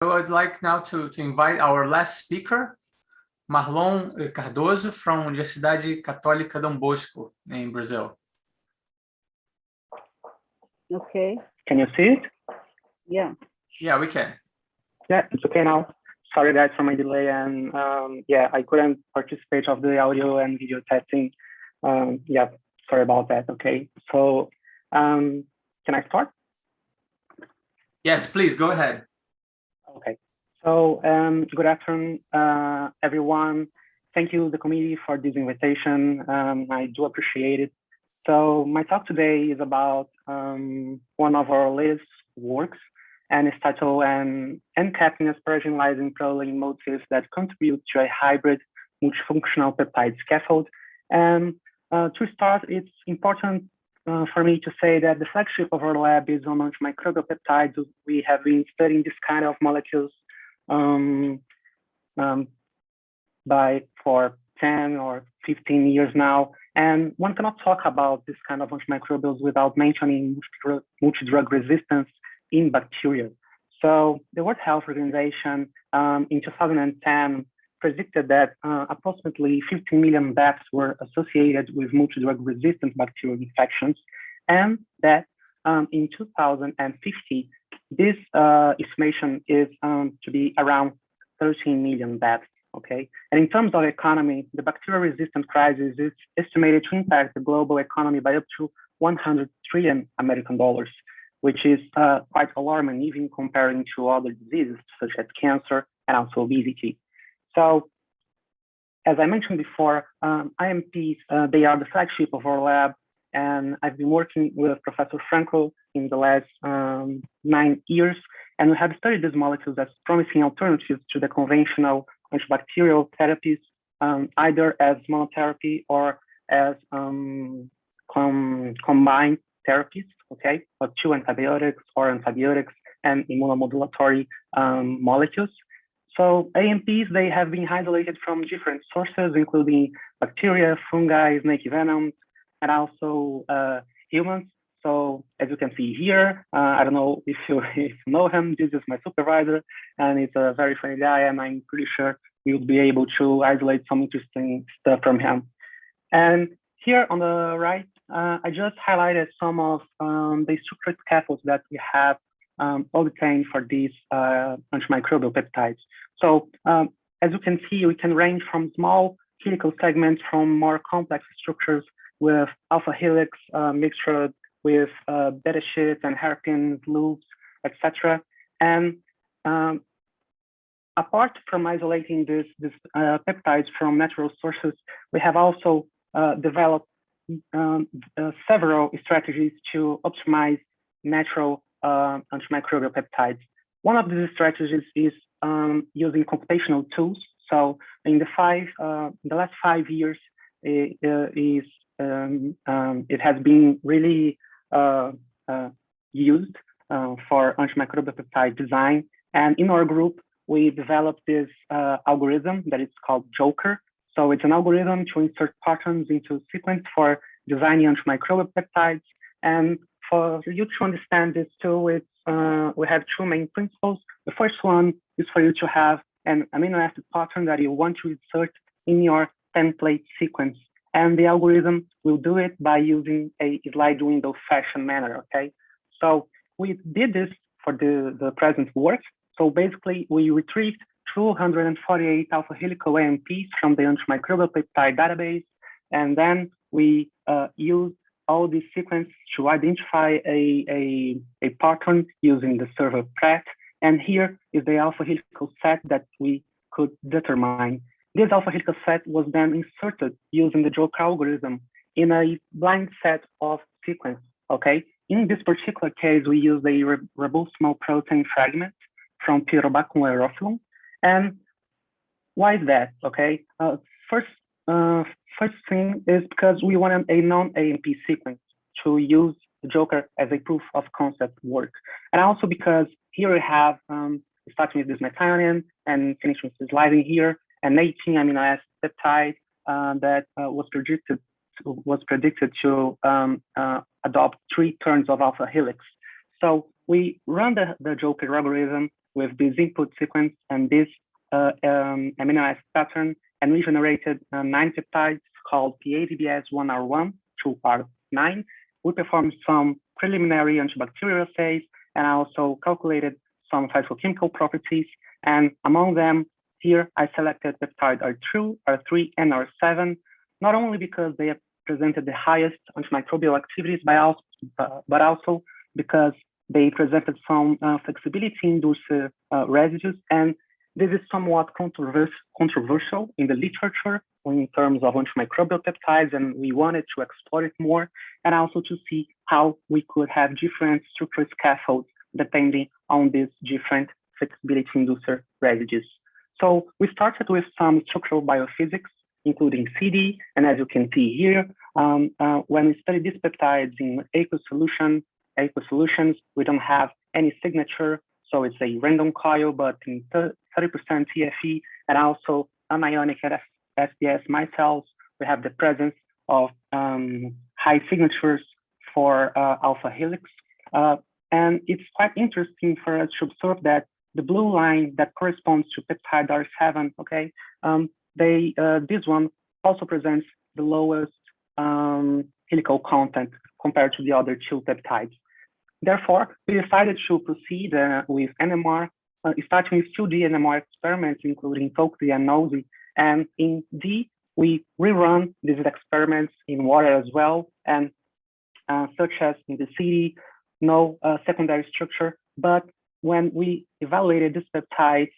So I'd like now to invite our last speaker, Marlon Cardoso from Universidade Católica Bosco in Brazil. Okay. Can you see it? Yeah. Yeah, we can. Yeah, it's okay now. Sorry guys for my delay, and yeah, I couldn't participate of the audio and video testing. Yeah, sorry about that. Okay, so can I start? Yes, please go ahead. Okay, so good afternoon, everyone. Thank you, the committee, for this invitation. I do appreciate it. So my talk today is about one of our latest works, and it's titled NKP asparagine-lysine-proline motifs that contribute to a hybrid multifunctional peptide scaffold. And to start, it's important for me to say that the flagship of our lab is on antimicrobial peptides. We have been studying this kind of molecules for 10 or 15 years now. And one cannot talk about this kind of antimicrobials without mentioning multidrug resistance in bacteria. So the World Health Organization in 2010 predicted that approximately 15 million deaths were associated with multidrug resistant bacterial infections, and that in 2050, this estimation is to be around 13 million deaths. Okay, and in terms of economy, the bacterial resistant crisis is estimated to impact the global economy by up to $100 trillion, which is quite alarming, even comparing to other diseases such as cancer and also obesity. So, as I mentioned before, IMPs, they are the flagship of our lab, and I've been working with Professor Franco in the last 9 years, and we have studied these molecules as promising alternatives to the conventional antibacterial therapies, either as monotherapy or as combined therapies, okay, or two antibiotics or antibiotics and immunomodulatory molecules. So AMPs, they have been isolated from different sources, including bacteria, fungi, snake venom, and also humans. So as you can see here, I don't know if you know him, this is my supervisor, and it's a very funny guy, and I'm pretty sure you'll be able to isolate some interesting stuff from him. And here on the right, I just highlighted some of the structured scaffolds that we have obtained for these antimicrobial peptides. So as you can see, we can range from small helical segments from more complex structures with alpha helix mixture with beta sheets and hairpin loops, etc. And apart from isolating these peptides from natural sources, we have also developed several strategies to optimize natural antimicrobial peptides. One of these strategies is using computational tools. So in the last 5 years, it has been really used for antimicrobial peptide design. And in our group, we developed this algorithm that is called Joker. So it's an algorithm to insert patterns into sequence for designing antimicrobial peptides. And for you to understand this tool, we have two main principles. The first one is for you to have an amino acid pattern that you want to insert in your template sequence. And the algorithm will do it by using a slide window fashion manner, okay? So we did this for the present work. So basically, we retrieved 248 alpha helical AMPs from the antimicrobial peptide database, and then we used all these sequences to identify a pattern using the server PrEP. And here is the alpha helical set that we could determine. This alpha helical set was then inserted using the Joker algorithm in a blind set of sequence, okay? In this particular case, we used a ribosome protein fragment from Pyrobacum aerophyllum. And why is that, okay? First thing is because we wanted a non-AMP sequence to use the Joker as a proof of concept work. And also because here we have, starting with this methionine and finishing with this lysine here, an 18 amino acid peptide that was predicted to adopt 3 turns of alpha helix. So we run the Joker algorithm, with this input sequence and this amino acid pattern, and we generated 9 peptides called PaDBS1R2 R3. We performed some preliminary antibacterial assays and also calculated some physicochemical properties. And among them, here I selected peptide R2, R3, and R7, not only because they presented the highest antimicrobial activities, but also because they presented some flexibility inducer residues. And this is somewhat controversial in the literature in terms of antimicrobial peptides, and we wanted to explore it more and also to see how we could have different structural scaffolds depending on these different flexibility inducer residues. So we started with some structural biophysics, including CD, and as you can see here, when we study these peptides in aqueous solutions, we don't have any signature, so it's a random coil, but in 30% TFE and also anionic SDS micelles, we have the presence of high signatures for alpha helix. And it's quite interesting for us to observe that the blue line that corresponds to peptide R7, okay, this one also presents the lowest helical content compared to the other two peptides. Therefore, we decided to proceed with NMR, starting with 2D NMR experiments, including TOCD and NOSI. And in D, we rerun these experiments in water as well, and such as in the CD, no secondary structure. But when we evaluated these peptides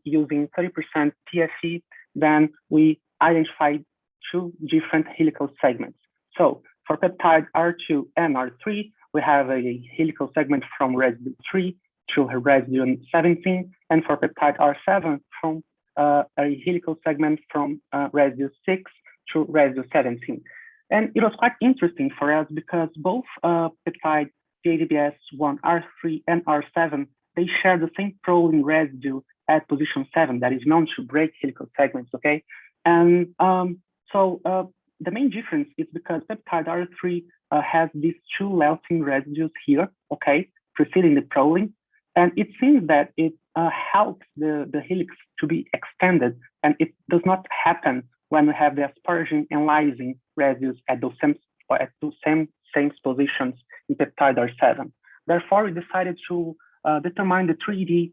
using 30% TFE, then we identified 2 different helical segments. So for peptide R2 and R3, we have a helical segment from residue 3 to residue 17, and for peptide R7 from a helical segment from residue 6 to residue 17. And it was quite interesting for us because both peptide PaDBS1R3 and R7, they share the same proline residue at position 7 that is known to break helical segments, okay? And so the main difference is because peptide R3 has these 2 leucine residues here, okay, preceding the proline. And it seems that it helps the helix to be extended, and it does not happen when we have the asparagine-lysine residues at those same positions in peptide R7. Therefore, we decided to determine the 3D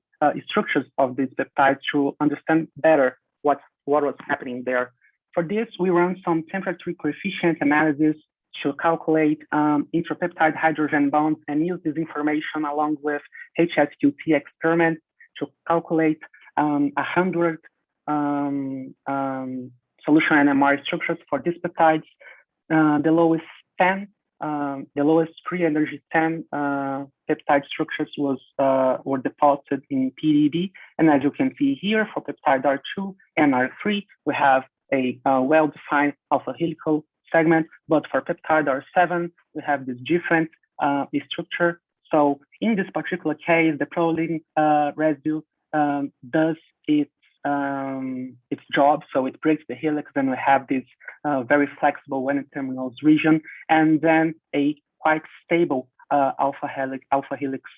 structures of these peptides to understand better what was happening there. For this, we ran some temperature coefficient analysis to calculate intrapeptide hydrogen bonds and use this information along with HSQT experiments to calculate 100 solution NMR structures for these peptides. The lowest free energy 10 peptide structures were deposited in PDB. And as you can see here, for peptide R2 and R3, we have a well-defined alpha helical segment, but for peptide R7, we have this different structure. So in this particular case, the proline residue does its job, so it breaks the helix, and we have this very flexible N-terminals region, and then a quite stable alpha helix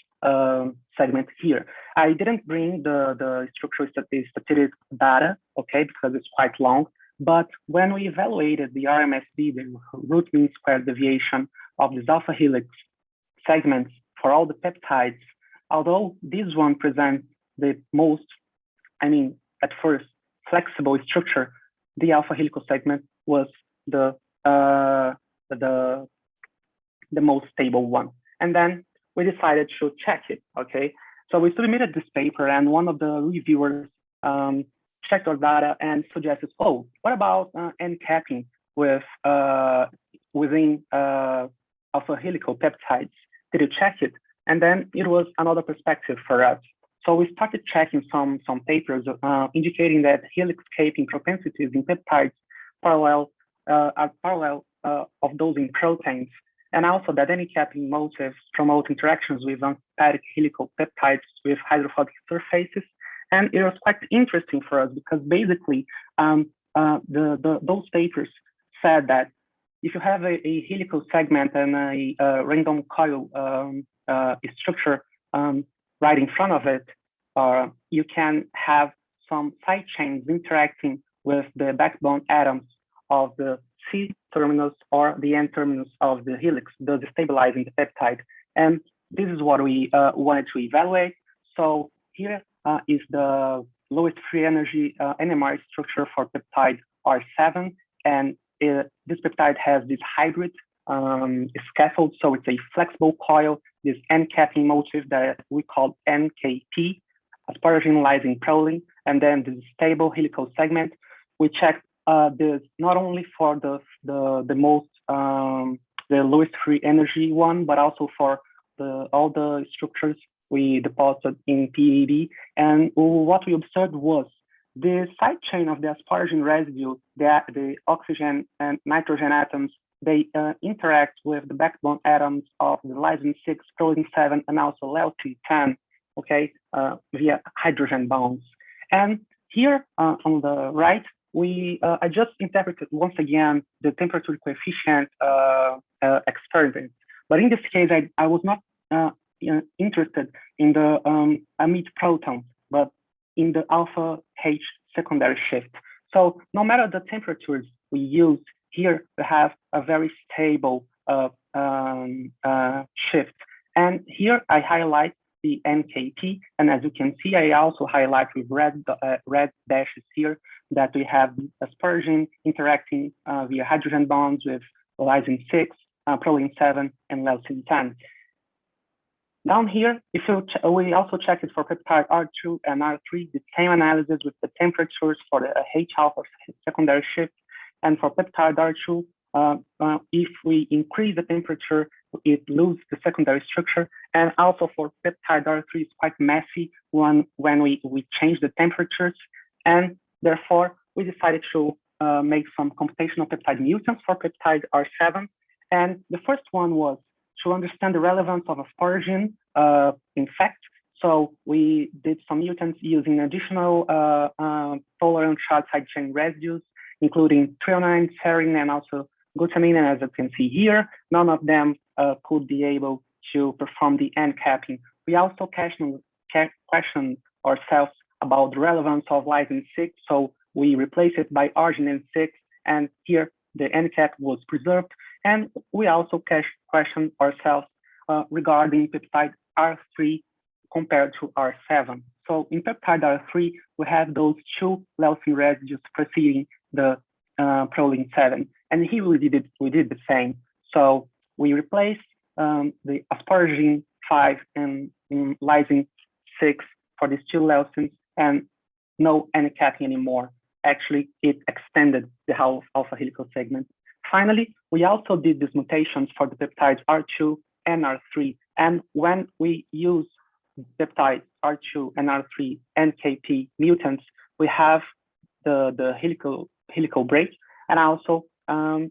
segment here. I didn't bring the structural statistics data, okay, because it's quite long. But when we evaluated the RMSD, the root mean square deviation of this alpha helix segments for all the peptides, although this one presents the most, at first, flexible structure, the alpha helical segment was the most stable one. And then we decided to check it, okay? So we submitted this paper, and one of the reviewers checked our data and suggested, oh, what about NKPing with within alpha helical peptides? Did you check it? And then it was another perspective for us. So we started checking some papers indicating that helix caping propensities in peptides are parallel of those in proteins, and also that any capping motifs promote interactions with amphitic helical peptides with hydrophobic surfaces. And it was quite interesting for us because basically those papers said that if you have a helical segment and a random coil structure right in front of it, you can have some side chains interacting with the backbone atoms of the C terminus or the N terminus of the helix, thus stabilizing the peptide. And this is what we wanted to evaluate. So here is the lowest free energy NMR structure for peptide R7. And this peptide has this hybrid scaffold. So it's a flexible coil, this N-capping motif that we call NKP, asparagine-lysine-proline, and then the stable helical segment. We checked this not only for the lowest free energy one, but also for all the structures we deposited in PAD. And what we observed was the side chain of the asparagine residue, the oxygen and nitrogen atoms, they interact with the backbone atoms of the lysine 6, proline 7, and also leucine 10, okay, via hydrogen bonds. And here on the right, I just interpreted once again the temperature coefficient experiment. But in this case, I was not interested in the amide proton, but in the alpha H secondary shift. So no matter the temperatures we use, here we have a very stable shift. And here I highlight the NKP, and as you can see, I also highlight with red dashes here that we have asparagine interacting via hydrogen bonds with lysine 6, proline 7, and leucine 10. Down here, we also checked it for peptide R2 and R3, the same analysis with the temperatures for the H alpha secondary shift. And for peptide R2, if we increase the temperature, it loses the secondary structure. And also for peptide R3, it's quite messy when we change the temperatures. And therefore, we decided to make some computational peptide mutants for peptide R7. And the first one was to understand the relevance of asparagine in fact. So we did some mutants using additional polar uncharged side chain residues, including threonine, serine, and also glutamine. And as you can see here, none of them could be able to perform the N-capping. We also questioned ourselves about the relevance of lysine 6. So we replaced it by arginine 6, and here the N-cap was preserved. And we also questioned ourselves regarding peptide R3 compared to R7. So in peptide R3, we have those two leucine residues preceding the proline 7. And here we did the same. So we replaced the asparagine 5 and lysine 6 for these two leucines, and no N-capping anymore. Actually, it extended the alpha helical segment. Finally, we also did these mutations for the peptides R2 and R3. And when we use peptides R2 and R3 NKP mutants, we have the helical break and also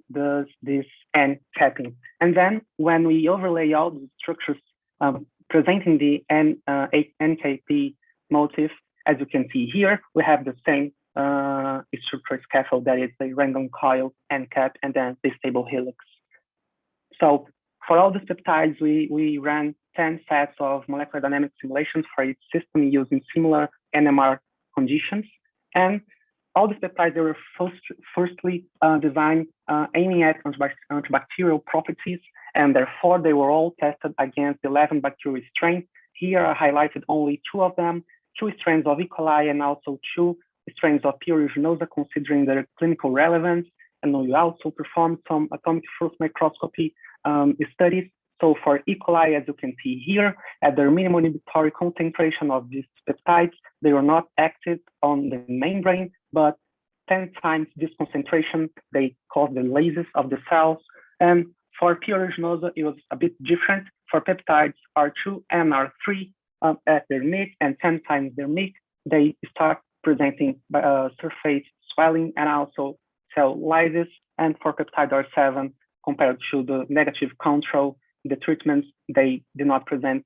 this N-capping. And then when we overlay all the structures presenting the NKP motif, as you can see here, we have the same structure scaffold, that is the random coil N-cap and then the stable helix. So for all these peptides, we ran 10 sets of molecular dynamic simulations for each system using similar NMR conditions. And all these peptides, they were firstly designed aiming at antibacterial properties, and therefore they were all tested against 11 bacterial strains. Here I highlighted only 2 of them, 2 strains of E. coli and also 2 strains of P. aeruginosa, considering their clinical relevance. And we also performed some atomic force microscopy studies. So for E. coli, as you can see here, at their minimum inhibitory concentration of these peptides, they were not active on the membrane, but 10 times this concentration, they caused the lysis of the cells. And for P. aeruginosa, it was a bit different. For peptides R2 and R3, at their MIC and 10 times their MIC, they start presenting surface swelling and also cell lysis. And for peptide R7, compared to the negative control, the treatments, they did not present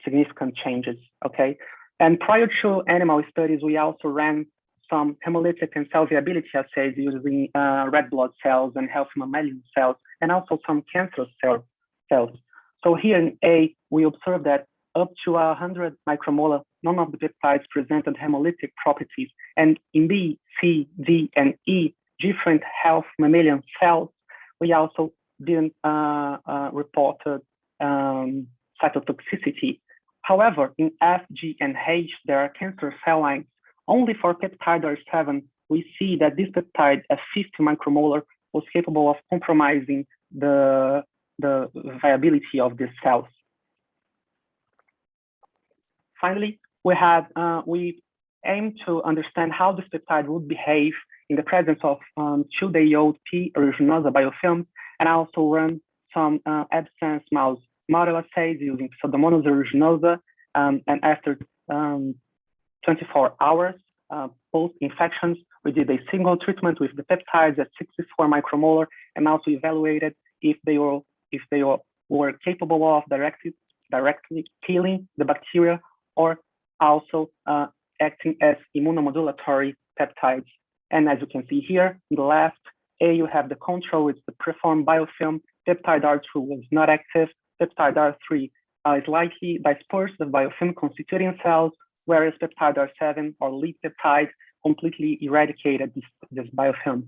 significant changes, okay? And prior to animal studies, we also ran some hemolytic and cell viability assays using red blood cells and healthy mammalian cells, and also some cancerous cells. So here in A, we observed that up to 100 micromolar, none of the peptides presented hemolytic properties. And in B, C, D, and E, different health mammalian cells, we also didn't report cytotoxicity. However, in F, G, and H, there are cancer cell lines. Only for peptide R7, we see that this peptide at 50 micromolar was capable of compromising the viability of these cells. Finally, we aim to understand how this peptide would behave in the presence of 2-day-old P. aeruginosa biofilms, and also run some absence mouse model assays using Pseudomonas aeruginosa, and after 24 hours post-infections, we did a single treatment with the peptides at 64 micromolar, and also evaluated if they were capable of directly killing the bacteria, or also acting as immunomodulatory peptides. And as you can see here, on the left, A, you have the control, it's the preformed biofilm. Peptide R2 was not active. Peptide R3 is likely dispersed the biofilm constituting cells, whereas peptide R7 or lead peptide completely eradicated this biofilm.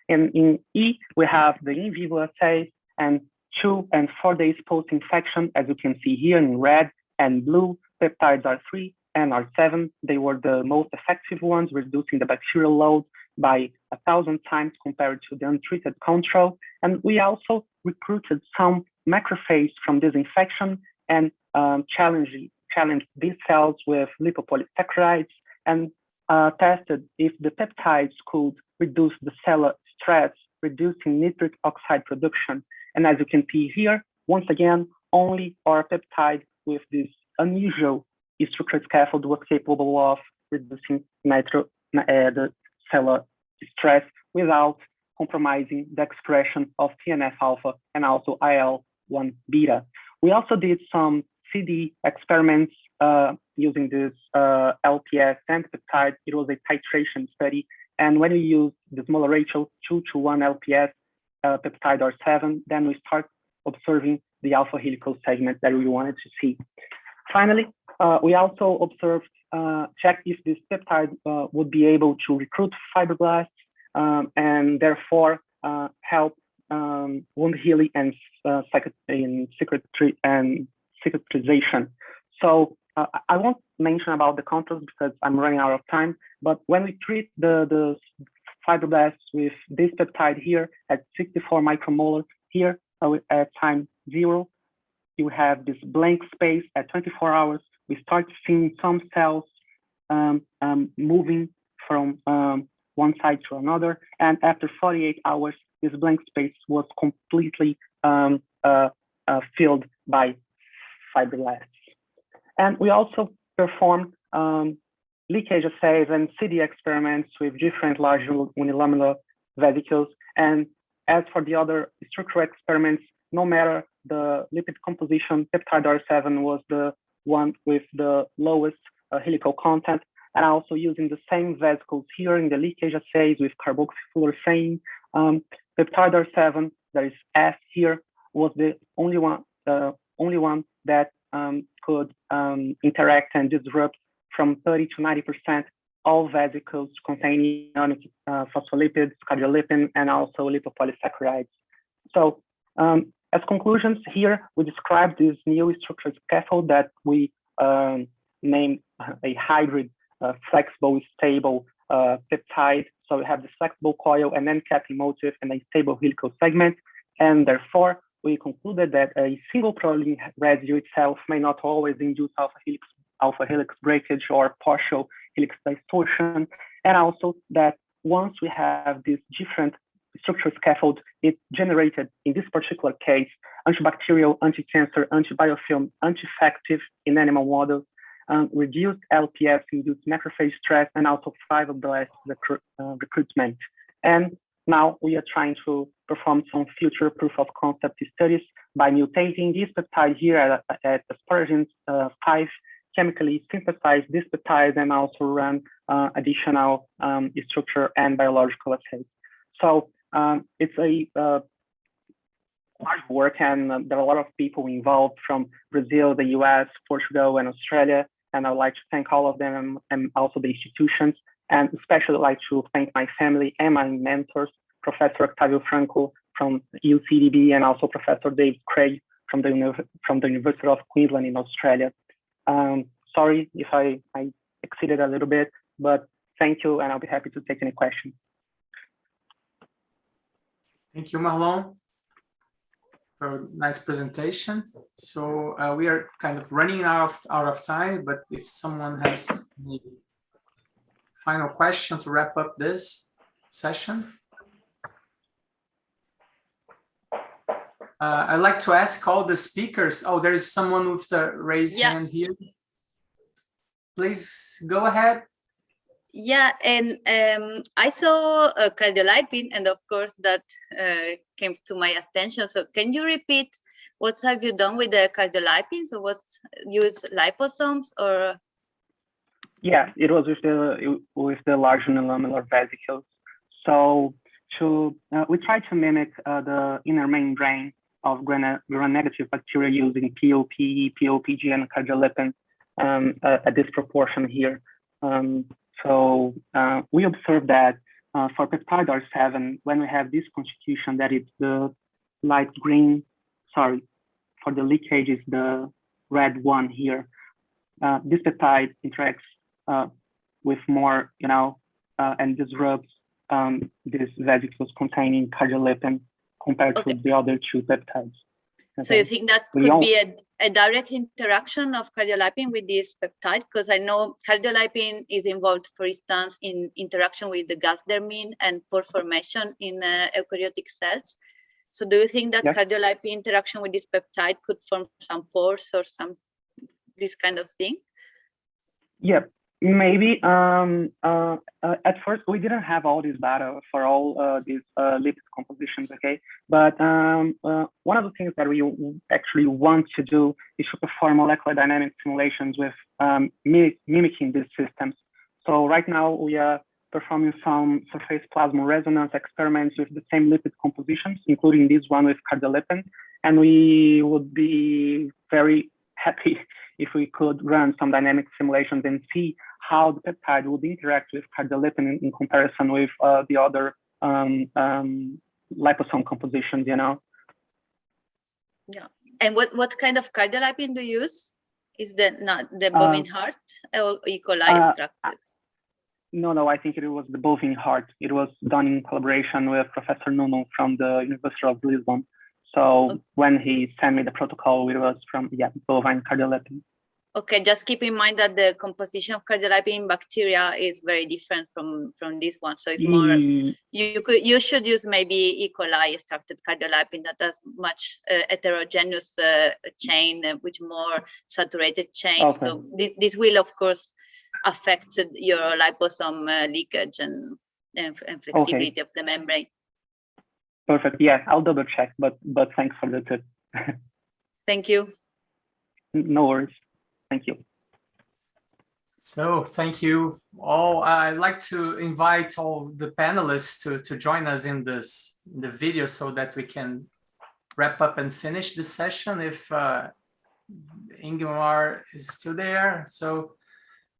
And in E, we have the in vivo assays, and 2 and 4 days post-infection, as you can see here in red and blue, peptides R3 and R7, they were the most effective ones, reducing the bacterial load by 1,000 times compared to the untreated control. And we also recruited some macrophages from this infection and challenged these cells with lipopolysaccharides, and tested if the peptides could reduce the cellular stress, reducing nitric oxide production. And as you can see here, once again, only our peptide with this unusual structured scaffold was capable of reducing the cellular stress without compromising the expression of TNF-alpha and also IL-1 beta. We also did some CD experiments using this LPS and peptide. It was a titration study. And when we used the molar ratio 2:1 LPS peptide R7, then we start observing the alpha helical segment that we wanted to see. Finally, we also observed, checked if this peptide would be able to recruit fibroblasts and therefore help wound healing and cicatrization. So I won't mention about the controls because I'm running out of time, but when we treat the fibroblasts with this peptide here at 64 micromolar, here at time 0, you have this blank space at 24 hours. We start seeing some cells moving from one side to another. And after 48 hours, this blank space was completely filled by fibroblasts. And we also performed leakage assays and CD experiments with different large unilamellar vesicles. And as for the other structural experiments, no matter the lipid composition, peptide R7 was the one with the lowest helical content, and also using the same vesicles here in the leakage assays with carboxyfluorescein. Peptide R7, that is F here, was the only one that could interact and disrupt from 30 to 90% all vesicles containing phospholipids, cardiolipin, and also lipopolysaccharides. So as conclusions here, we described this new structured scaffold that we named a hybrid flexible stable peptide. So we have the flexible coil and NKP motif and a stable helical segment. And therefore, we concluded that a single proline residue itself may not always induce alpha helix breakage or partial helix distortion. And also that once we have this different structural scaffold, it generated, in this particular case, antibacterial, anti-cancer, anti-biofilm, anti-infective in animal models, reduced LPS-induced macrophage stress, and also fibroblast recruitment. And now we are trying to perform some future proof of concept studies by mutating this peptide here at asparagine-5, chemically synthesize this peptide, and also run additional structure and biological assays. So it's a hard work, and there are a lot of people involved from Brazil, the US, Portugal, and Australia. And I'd like to thank all of them and also the institutions, and especially like to thank my family and my mentors, Professor Octavio Franco from UCDB, and also Professor David Craig from the University of Queensland in Australia. Sorry if I exceeded a little bit, but thank you, and I'll be happy to take any questions. Thank you, Marlon, for a nice presentation. So we are kind of running out of time, but if someone has any final question to wrap up this session. I'd like to ask all the speakers. Oh, there is someone with the raised hand here. Please go ahead. Yeah, and I saw a cardiolipin, and of course that came to my attention. So can you repeat what have you done with the cardiolipin? So was used liposomes or? Yeah, it was with the large unilamellar vesicles. So we tried to mimic the inner membrane of gram-negative bacteria using POP, POPG, and cardiolipin at this proportion here. So we observed that for peptide R7, when we have this constitution, that it's the light green, sorry, for the leakage is the red one here. This peptide interacts with more, and disrupts these vesicles containing cardiolipin compared to the other two peptides. Okay. So you think that could be a direct interaction of cardiolipin with this peptide? Because I know cardiolipin is involved, for instance, in interaction with the gas dermine and pore formation in eukaryotic cells. So do you think that cardiolipin interaction with this peptide could form some pores or this kind of thing? Yeah, maybe. At first, we didn't have all this data for all these lipid compositions, okay? But one of the things that we actually want to do is to perform molecular dynamic simulations with mimicking these systems. So right now, we are performing some surface plasma resonance experiments with the same lipid compositions, including this one with cardiolipin. And we would be very happy if we could run some dynamic simulations and see how the peptide would interact with cardiolipin in comparison with the other liposome compositions, Yeah. And what kind of cardiolipin do you use? Is that not the bovine heart or E. coli extracted? No, I think it was the bovine heart. It was done in collaboration with Professor Nuno from the University of Lisbon. So when he sent me the protocol, it was from bovine cardiolipin. Okay, just keep in mind that the composition of cardiolipin in bacteria is very different from this one. So it's more, you should use maybe E. coli extracted cardiolipin that has much heterogeneous chain with more saturated chain. Okay. So this will, of course, affect your liposome leakage and flexibility of the membrane. Perfect. Yeah, I'll double check, but thanks for the tip. Thank you. No worries. Thank you. So thank you all. I'd like to invite all the panelists to join us in the video so that we can wrap up and finish this session if Ingmar is still there. So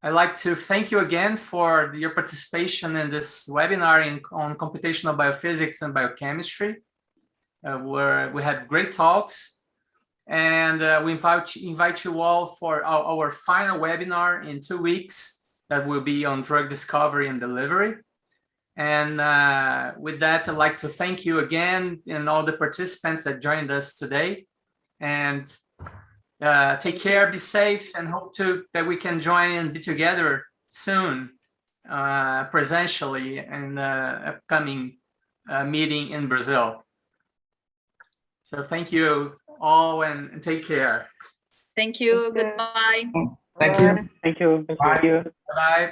I'd like to thank you again for your participation in this webinar on computational biophysics and biochemistry, where we had great talks. And we invite you all for our final webinar in 2 weeks that will be on drug discovery and delivery. And with that, I'd like to thank you again and all the participants that joined us today. And take care, be safe, and hope that we can join and be together soon, presentially in the upcoming meeting in Brazil. So thank you all and take care. Thank you. Goodbye. Thank you. Thank you. Bye. Thank you. Bye.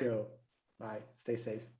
Bye. Stay safe.